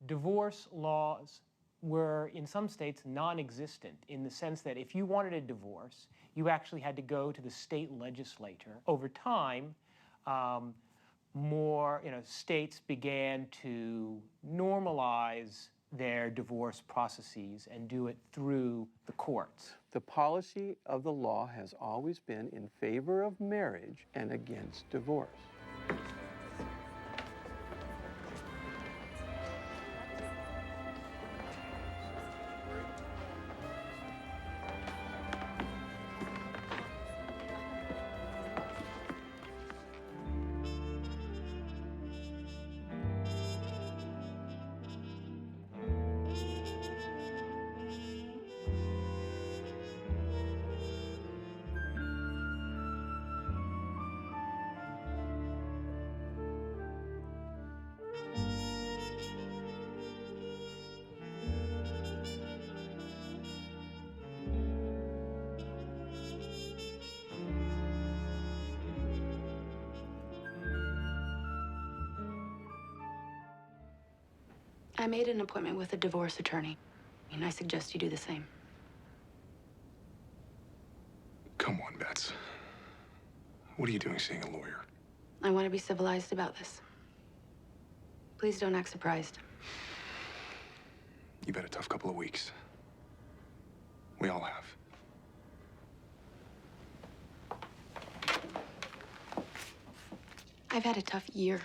Divorce laws were, in some states, non-existent in the sense that if you wanted a divorce, you actually had to go to the state legislature. Over time, more states began to normalize their divorce processes and do it through the courts. The policy of the law has always been in favor of marriage and against divorce. I made an appointment with a divorce attorney, and I suggest you do the same. Come on, Bets. What are you doing seeing a lawyer? I want to be civilized about this. Please don't act surprised. You've had a tough couple of weeks. We all have. I've had a tough year.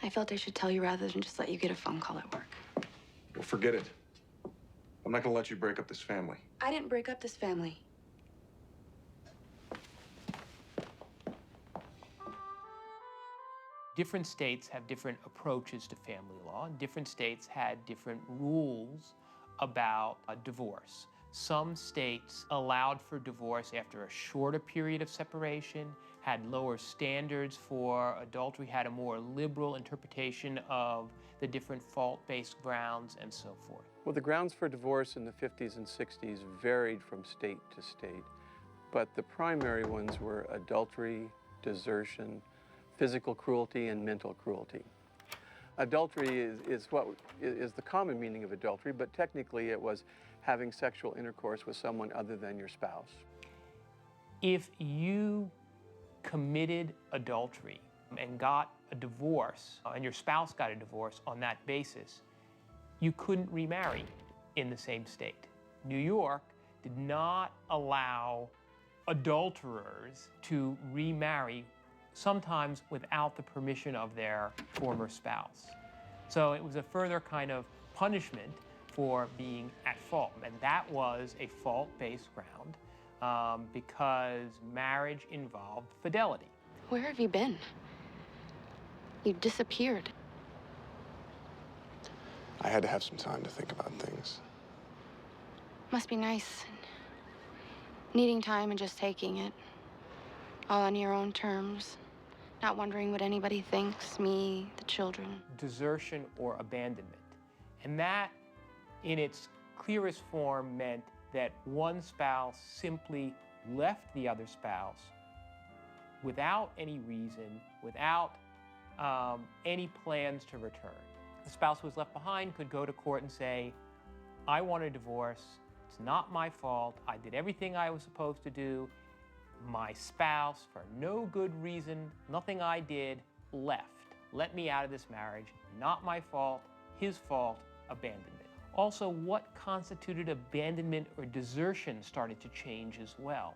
I felt I should tell you rather than just let you get a phone call at work. Well, forget it. I'm not gonna let you break up this family. I didn't break up this family. Different states have different approaches to family law, and different states had different rules about divorce. Some states allowed for divorce after a shorter period of separation, had lower standards for adultery, had a more liberal interpretation of the different fault-based grounds, and so forth. Well, the grounds for divorce in the 50s and 60s varied from state to state, but the primary ones were adultery, desertion, physical cruelty, and mental cruelty. Adultery is the common meaning of adultery, but technically it was having sexual intercourse with someone other than your spouse. If you committed adultery and got a divorce, and your spouse got a divorce on that basis, you couldn't remarry in the same state. New York did not allow adulterers to remarry, sometimes without the permission of their former spouse. So it was a further kind of punishment for being at fault, and that was a fault-based ground because marriage involved fidelity. Where have you been? You disappeared. I had to have some time to think about things. Must be nice. Needing time and just taking it. All on your own terms. Not wondering what anybody thinks, me, the children. Desertion or abandonment. And that, in its clearest form, meant that one spouse simply left the other spouse without any reason, without any plans to return. The spouse who was left behind could go to court and say, I want a divorce, it's not my fault, I did everything I was supposed to do, my spouse, for no good reason, nothing I did, left. Let me out of this marriage, not my fault, his fault, abandonment. Also, what constituted abandonment or desertion started to change as well.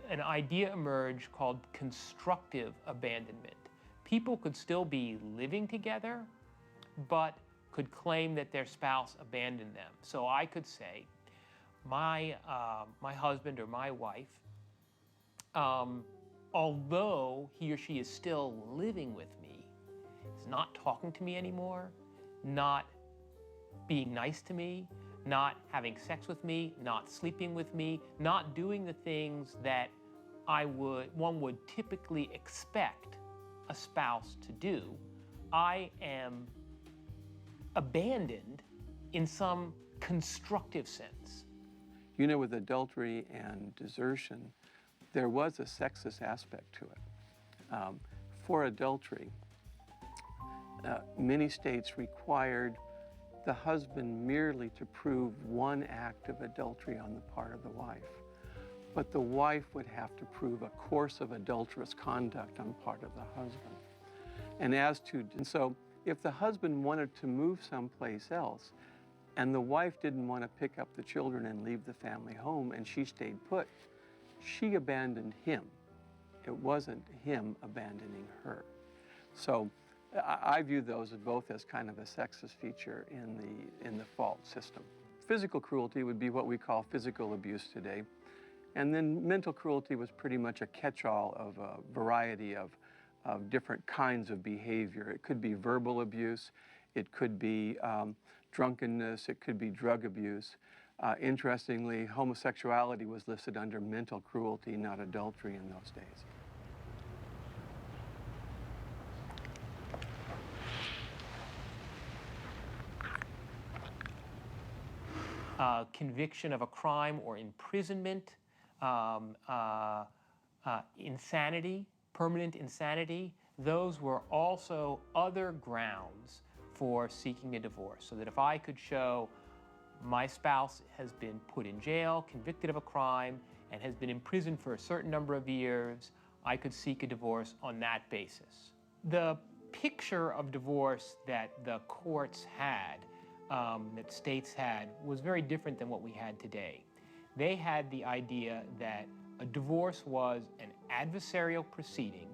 An idea emerged called constructive abandonment. People could still be living together, but could claim that their spouse abandoned them. So I could say, my husband or my wife, although he or she is still living with me, is not talking to me anymore, not being nice to me, not having sex with me, not sleeping with me, not doing the things that one would typically expect a spouse to do, I am abandoned in some constructive sense. You know, with adultery and desertion, there was a sexist aspect to it. For adultery, Many states required the husband merely to prove one act of adultery on the part of the wife, but the wife would have to prove a course of adulterous conduct on the part of the husband. And so if the husband wanted to move someplace else and the wife didn't want to pick up the children and leave the family home and she stayed put, she abandoned him. It wasn't him abandoning her. So I view those both as kind of a sexist feature in the fault system. Physical cruelty would be what we call physical abuse today. And then mental cruelty was pretty much a catch-all of a variety of different kinds of behavior. It could be verbal abuse, it could be drunkenness, it could be drug abuse. Interestingly, homosexuality was listed under mental cruelty, not adultery in those days. Conviction of a crime or imprisonment, insanity, permanent insanity, those were also other grounds for seeking a divorce. So that if I could show my spouse has been put in jail, convicted of a crime, and has been imprisoned for a certain number of years, I could seek a divorce on that basis. The picture of divorce that the courts had, that states had, was very different than what we had today. They had the idea that a divorce was an adversarial proceeding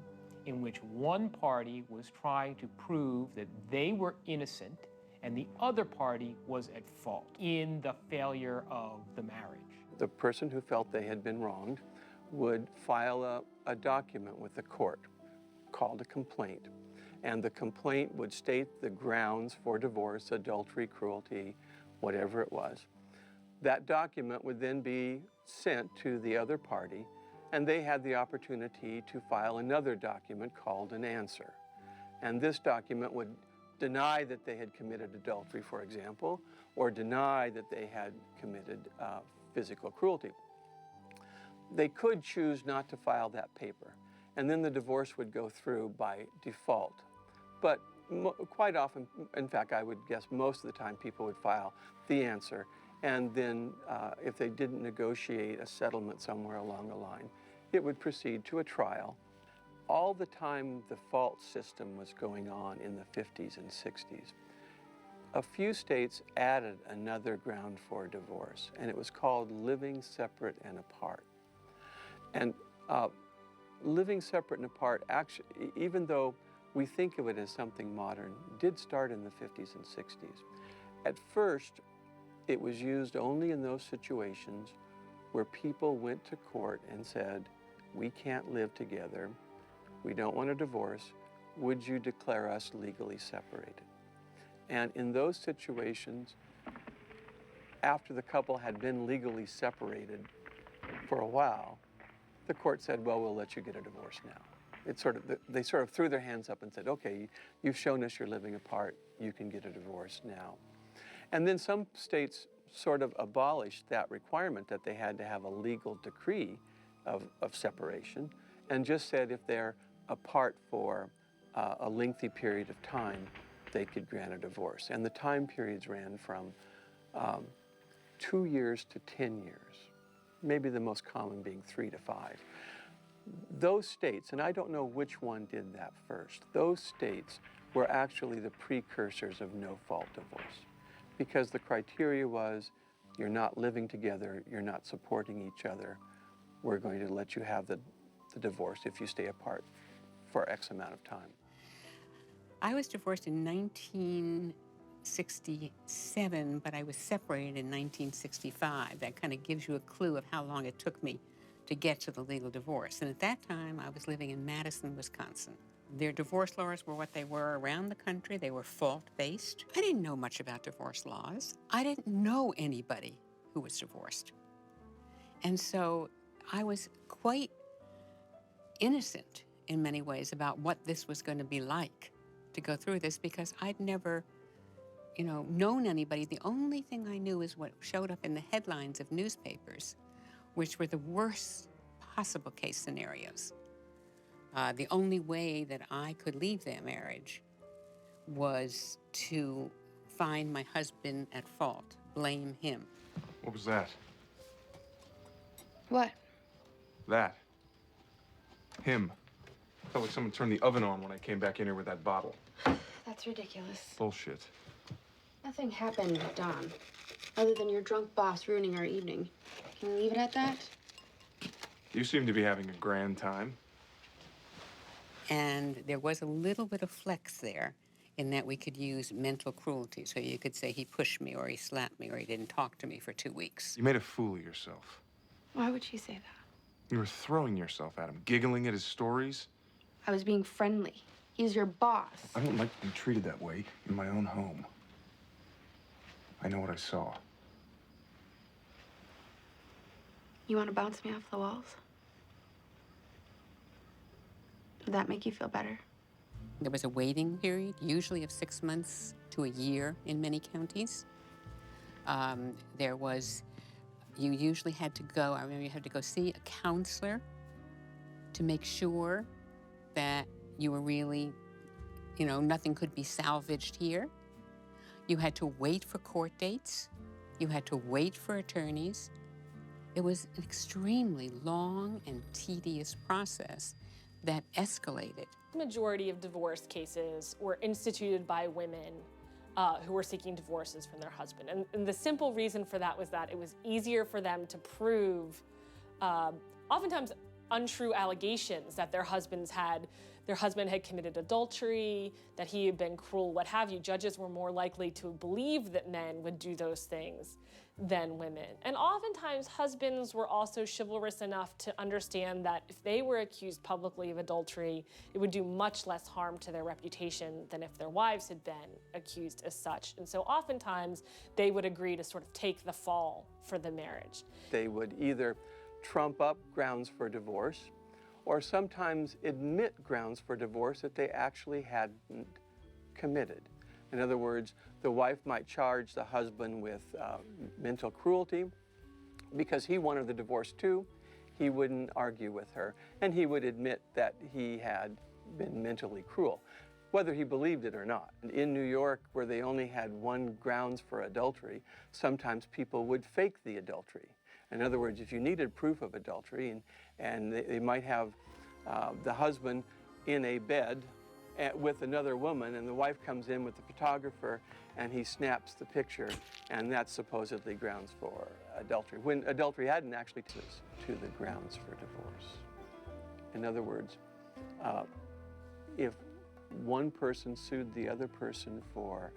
in which one party was trying to prove that they were innocent and the other party was at fault in the failure of the marriage. The person who felt they had been wronged would file a document with the court called a complaint. And the complaint would state the grounds for divorce, adultery, cruelty, whatever it was. That document would then be sent to the other party, and they had the opportunity to file another document called an answer. And this document would deny that they had committed adultery, for example, or deny that they had committed physical cruelty. They could choose not to file that paper, and then the divorce would go through by default. But quite often, in fact, I would guess most of the time, people would file the answer, and then if they didn't negotiate a settlement somewhere along the line, it would proceed to a trial. All the time the fault system was going on in the 50s and 60s, a few states added another ground for divorce, and it was called living separate and apart. And living separate and apart, actually, even though we think of it as something modern, did start in the 50s and 60s. At first, it was used only in those situations where people went to court and said, we can't live together, we don't want a divorce, would you declare us legally separated? And in those situations, after the couple had been legally separated for a while, the court said, well, we'll let you get a divorce now. They sort of threw their hands up and said, okay, you've shown us you're living apart, you can get a divorce now. And then some states sort of abolished that requirement that they had to have a legal decree of separation, and just said if they're apart for a lengthy period of time, they could grant a divorce. And the time periods ran from 2 years to 10 years, maybe the most common being 3 to 5. Those states, and I don't know which one did that first, those states were actually the precursors of no-fault divorce, because the criteria was you're not living together, you're not supporting each other, we're going to let you have the divorce if you stay apart for X amount of time. I was divorced in 1967, but I was separated in 1965. That kind of gives you a clue of how long it took me to get to the legal divorce. And at that time, I was living in Madison, Wisconsin. Their divorce laws were what they were around the country. They were fault-based. I didn't know much about divorce laws. I didn't know anybody who was divorced. And so I was quite innocent in many ways about what this was going to be like to go through this, because I'd never, known anybody. The only thing I knew is what showed up in the headlines of newspapers, which were the worst possible case scenarios. The only way that I could leave their marriage was to find my husband at fault, blame him. What was that? What? That. Him. Felt like someone turned the oven on when I came back in here with that bottle. That's ridiculous. Bullshit. Nothing happened, Don, other than your drunk boss ruining our evening. Can we leave it at that? You seem to be having a grand time. And there was a little bit of flex there in that we could use mental cruelty. So you could say he pushed me, or he slapped me, or he didn't talk to me for 2 weeks. You made a fool of yourself. Why would she say that? You were throwing yourself at him, giggling at his stories. I was being friendly. He's your boss. I don't like being treated that way in my own home. I know what I saw. You want to bounce me off the walls? Would that make you feel better? There was a waiting period, usually of 6 months to a year in many counties. You usually had to go, I remember you had to go see a counselor to make sure that you were really, nothing could be salvaged here. You had to wait for court dates. You had to wait for attorneys. It was an extremely long and tedious process that escalated. The majority of divorce cases were instituted by women who were seeking divorces from their husband. And the simple reason for that was that it was easier for them to prove oftentimes untrue allegations that their husband had committed adultery, that he had been cruel, what have you. Judges were more likely to believe that men would do those things than women. And oftentimes husbands were also chivalrous enough to understand that if they were accused publicly of adultery, it would do much less harm to their reputation than if their wives had been accused as such. And so oftentimes they would agree to sort of take the fall for the marriage. They would either trump up grounds for divorce, or sometimes admit grounds for divorce that they actually hadn't committed. In other words, the wife might charge the husband with mental cruelty because he wanted the divorce too. He wouldn't argue with her, and he would admit that he had been mentally cruel, whether he believed it or not. In New York, where they only had one grounds for adultery, sometimes people would fake the adultery. In other words, if you needed proof of adultery, and they might have the husband in a bed with another woman, and the wife comes in with the photographer, and he snaps the picture, and that's supposedly grounds for adultery, when adultery hadn't actually to the grounds for divorce. In other words, if one person sued the other person for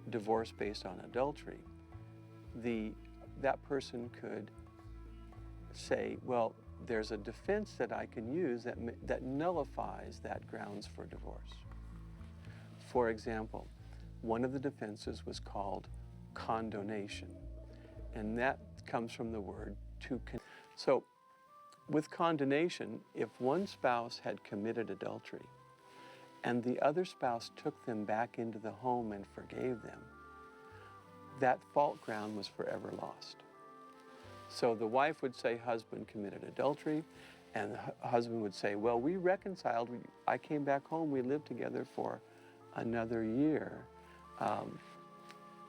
divorce based on adultery, that person could say, well, there's a defense that I can use that nullifies that grounds for divorce. For example, one of the defenses was called condonation, and that comes from the word to. So with condonation, if one spouse had committed adultery and the other spouse took them back into the home and forgave them, that fault ground was forever lost. So the wife would say husband committed adultery, and the husband would say, well, we reconciled, I came back home, we lived together for another year,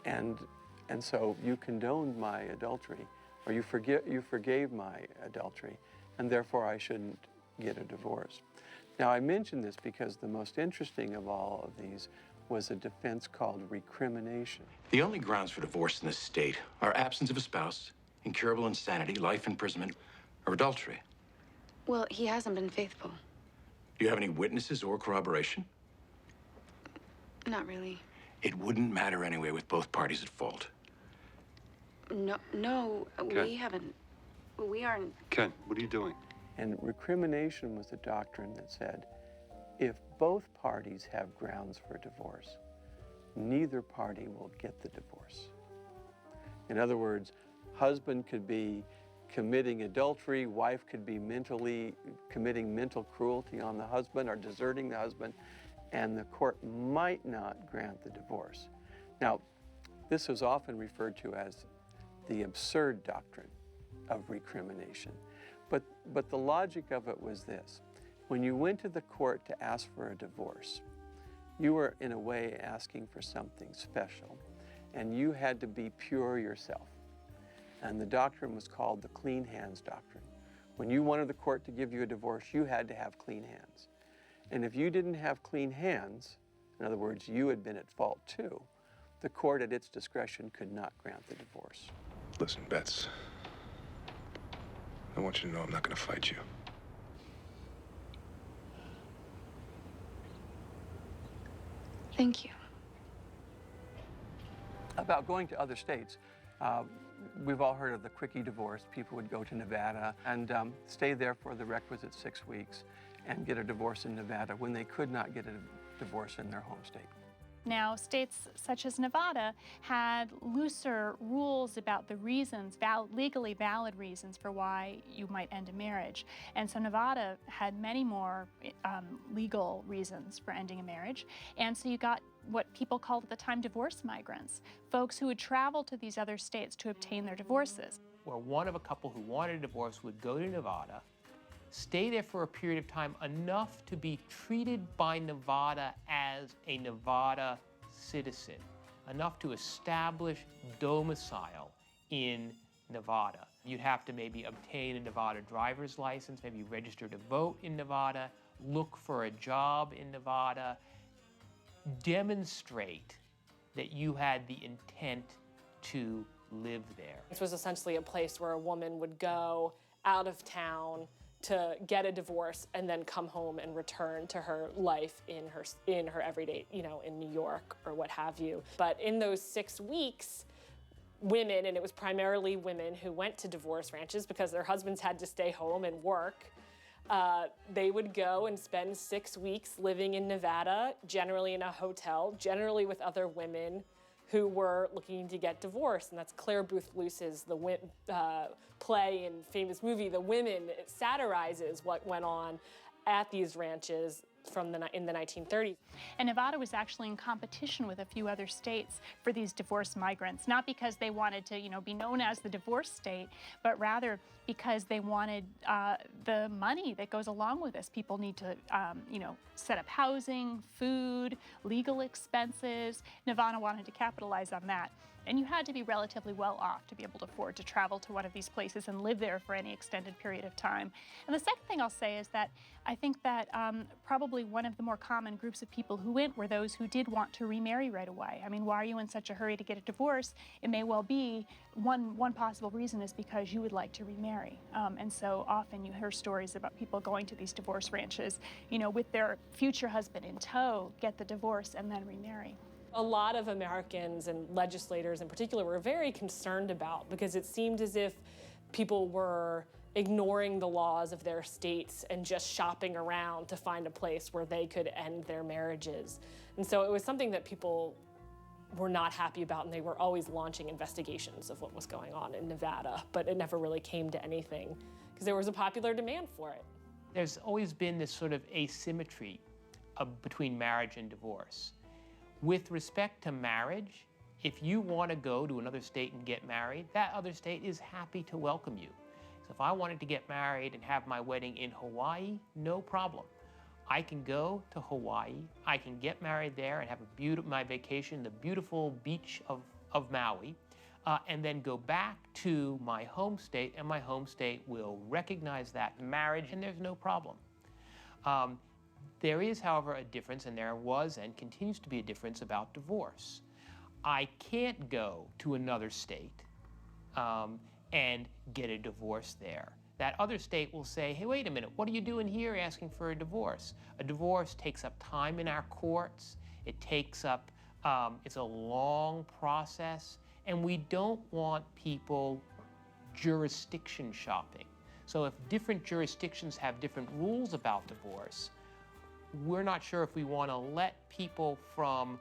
and so you condoned my adultery, or you forgave my adultery, and therefore I shouldn't get a divorce. Now I mention this because the most interesting of all of these was a defense called recrimination. The only grounds for divorce in this state are absence of a spouse, incurable insanity, life imprisonment, or adultery. Well, he hasn't been faithful. Do you have any witnesses or corroboration? Not really. It wouldn't matter anyway with both parties at fault. No, we haven't. We aren't. Ken, what are you doing? And recrimination was a doctrine that said, if both parties have grounds for divorce, neither party will get the divorce. In other words, husband could be committing adultery, wife could be committing mental cruelty on the husband or deserting the husband, and the court might not grant the divorce. Now, this was often referred to as the absurd doctrine of recrimination. But the logic of it was this. When you went to the court to ask for a divorce, you were in a way asking for something special, and you had to be pure yourself. And the doctrine was called the clean hands doctrine. When you wanted the court to give you a divorce, you had to have clean hands. And if you didn't have clean hands, in other words, you had been at fault too, the court at its discretion could not grant the divorce. Listen, Bets, I want you to know I'm not going to fight you. Thank you. About going to other states, we've all heard of the quickie divorce. People would go to Nevada and stay there for the requisite 6 weeks and get a divorce in Nevada when they could not get a divorce in their home state. Now, states such as Nevada had looser rules about the reasons, legally valid reasons for why you might end a marriage. And so Nevada had many more legal reasons for ending a marriage. And so you got what people called at the time divorce migrants, folks who would travel to these other states to obtain their divorces. Where one of a couple who wanted a divorce would go to Nevada, stay there for a period of time enough to be treated by Nevada as a Nevada citizen, enough to establish domicile in Nevada. You'd have to maybe obtain a Nevada driver's license, maybe register to vote in Nevada, look for a job in Nevada, demonstrate that you had the intent to live there. This was essentially a place where a woman would go out of town to get a divorce and then come home and return to her life in her everyday, in New York or what have you. But in those 6 weeks, women, and it was primarily women who went to divorce ranches because their husbands had to stay home and work, they would go and spend 6 weeks living in Nevada, generally in a hotel, generally with other women who were looking to get divorced. And that's Claire Booth Luce's play and famous movie, The Women. It satirizes what went on at these ranches in the 1930s. And Nevada was actually in competition with a few other states for these divorce migrants, not because they wanted to, be known as the divorce state, but rather because they wanted the money that goes along with this. People need to, set up housing, food, legal expenses. Nevada wanted to capitalize on that. And you had to be relatively well off to be able to afford to travel to one of these places and live there for any extended period of time. And the second thing I'll say is that I think that probably one of the more common groups of people who went were those who did want to remarry right away. I mean, why are you in such a hurry to get a divorce? It may well be one possible reason is because you would like to remarry. And so often you hear stories about people going to these divorce ranches, with their future husband in tow, get the divorce and then remarry. A lot of Americans and legislators in particular were very concerned about, because it seemed as if people were ignoring the laws of their states and just shopping around to find a place where they could end their marriages. And so it was something that people were not happy about, and they were always launching investigations of what was going on in Nevada, but it never really came to anything because there was a popular demand for it. There's always been this sort of asymmetry between marriage and divorce. With respect to marriage, if you want to go to another state and get married, that other state is happy to welcome you. So if I wanted to get married and have my wedding in Hawaii, no problem. I can go to Hawaii, I can get married there and have my vacation, the beautiful beach of Maui, and then go back to my home state, and my home state will recognize that marriage, and there's no problem. There is, however, a difference, and there was and continues to be a difference about divorce. I can't go to another state and get a divorce there. That other state will say, hey, wait a minute, what are you doing here asking for a divorce? A divorce takes up time in our courts. It takes up, it's a long process, and we don't want people jurisdiction shopping. So if different jurisdictions have different rules about divorce, we're not sure if we want to let people from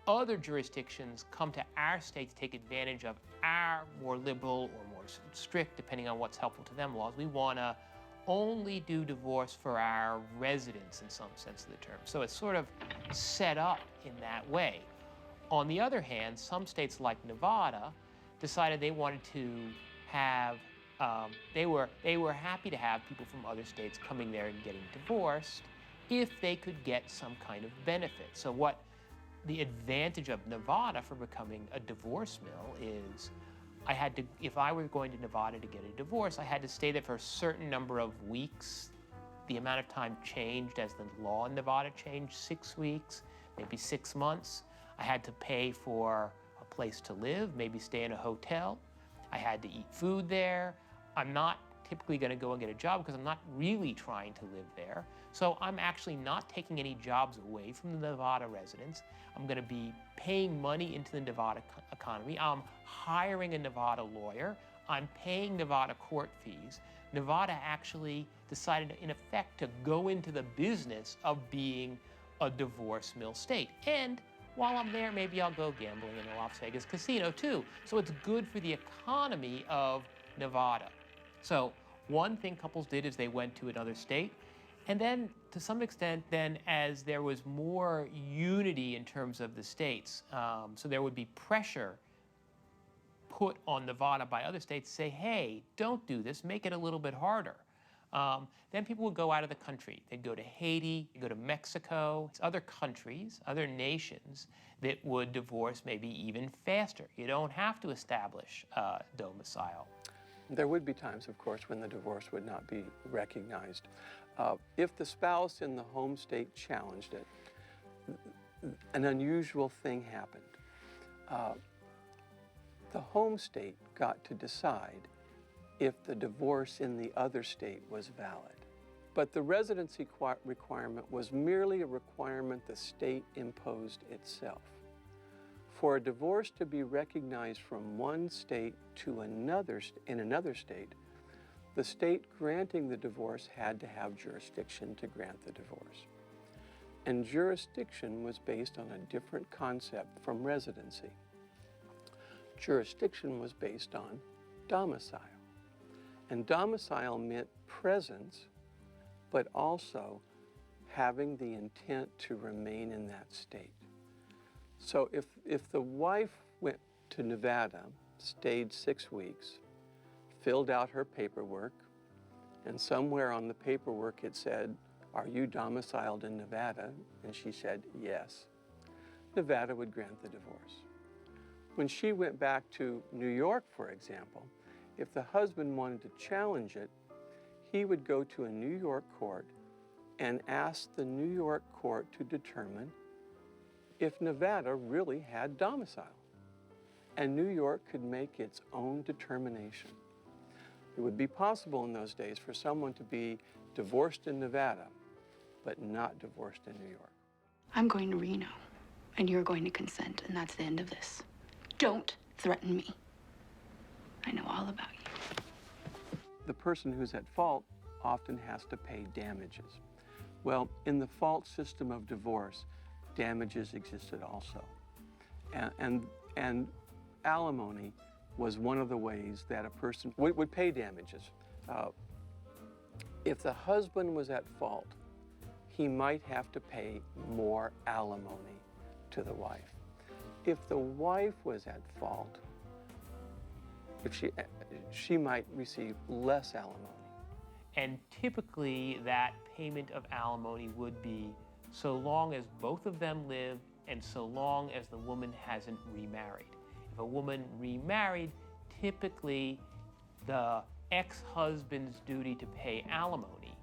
other jurisdictions come to our state to take advantage of our more liberal or more strict, depending on what's helpful to them, laws. We want to only do divorce for our residents in some sense of the term. So it's sort of set up in that way. On the other hand, some states like Nevada decided they wanted to have, they were happy to have people from other states coming there and getting divorced if they could get some kind of benefit. So what the advantage of Nevada for becoming a divorce mill is I had to, if I were going to Nevada to get a divorce, I had to stay there for a certain number of weeks. The amount of time changed as the law in Nevada changed, 6 weeks, maybe 6 months. I had to pay for a place to live, maybe stay in a hotel. I had to eat food there. I'm not typically going to go and get a job because I'm not really trying to live there. So I'm actually not taking any jobs away from the Nevada residents. I'm going to be paying money into the Nevada economy. I'm hiring a Nevada lawyer. I'm paying Nevada court fees. Nevada actually decided, in effect, to go into the business of being a divorce mill state. And while I'm there, maybe I'll go gambling in a Las Vegas casino too. So it's good for the economy of Nevada. So one thing couples did is they went to another state. And then, to some extent, then as there was more unity in terms of the states, so there would be pressure put on Nevada by other states to say, hey, don't do this, make it a little bit harder. Then people would go out of the country. They'd go to Haiti, they'd go to Mexico, other countries, other nations that would divorce maybe even faster. You don't have to establish domicile. There would be times, of course, when the divorce would not be recognized. If the spouse in the home state challenged it, an unusual thing happened. The home state got to decide if the divorce in the other state was valid. But the residency requirement was merely a requirement the state imposed itself. For a divorce to be recognized from one state to another in another state, the state granting the divorce had to have jurisdiction to grant the divorce. And jurisdiction was based on a different concept from residency. Jurisdiction was based on domicile. And domicile meant presence, but also having the intent to remain in that state. So if the wife went to Nevada, stayed 6 weeks, filled out her paperwork, and somewhere on the paperwork it said, "Are you domiciled in Nevada?" And she said, "Yes." Nevada would grant the divorce. When she went back to New York, for example, if the husband wanted to challenge it, he would go to a New York court and ask the New York court to determine if Nevada really had domicile. And New York could make its own determination. It would be possible in those days for someone to be divorced in Nevada, but not divorced in New York. I'm going to Reno, and you're going to consent, and that's the end of this. Don't threaten me. I know all about you. The person who's at fault often has to pay damages. Well, in the fault system of divorce, damages existed also. And alimony was one of the ways that a person would pay damages. If the husband was at fault, he might have to pay more alimony to the wife. If the wife was at fault, she might receive less alimony. And typically that payment of alimony would be so long as both of them live and so long as the woman hasn't remarried. If a woman remarried, typically the ex-husband's duty to pay alimony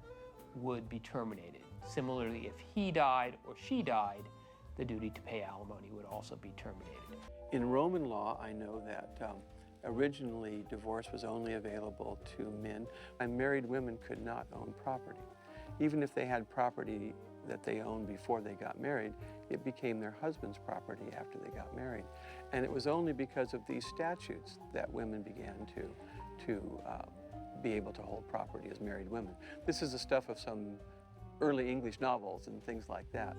would be terminated. Similarly, if he died or she died, the duty to pay alimony would also be terminated. In Roman law, I know that originally divorce was only available to men, and married women could not own property. Even if they had property that they owned before they got married, it became their husband's property after they got married. And it was only because of these statutes that women began to be able to hold property as married women. This is the stuff of some early English novels and things like that.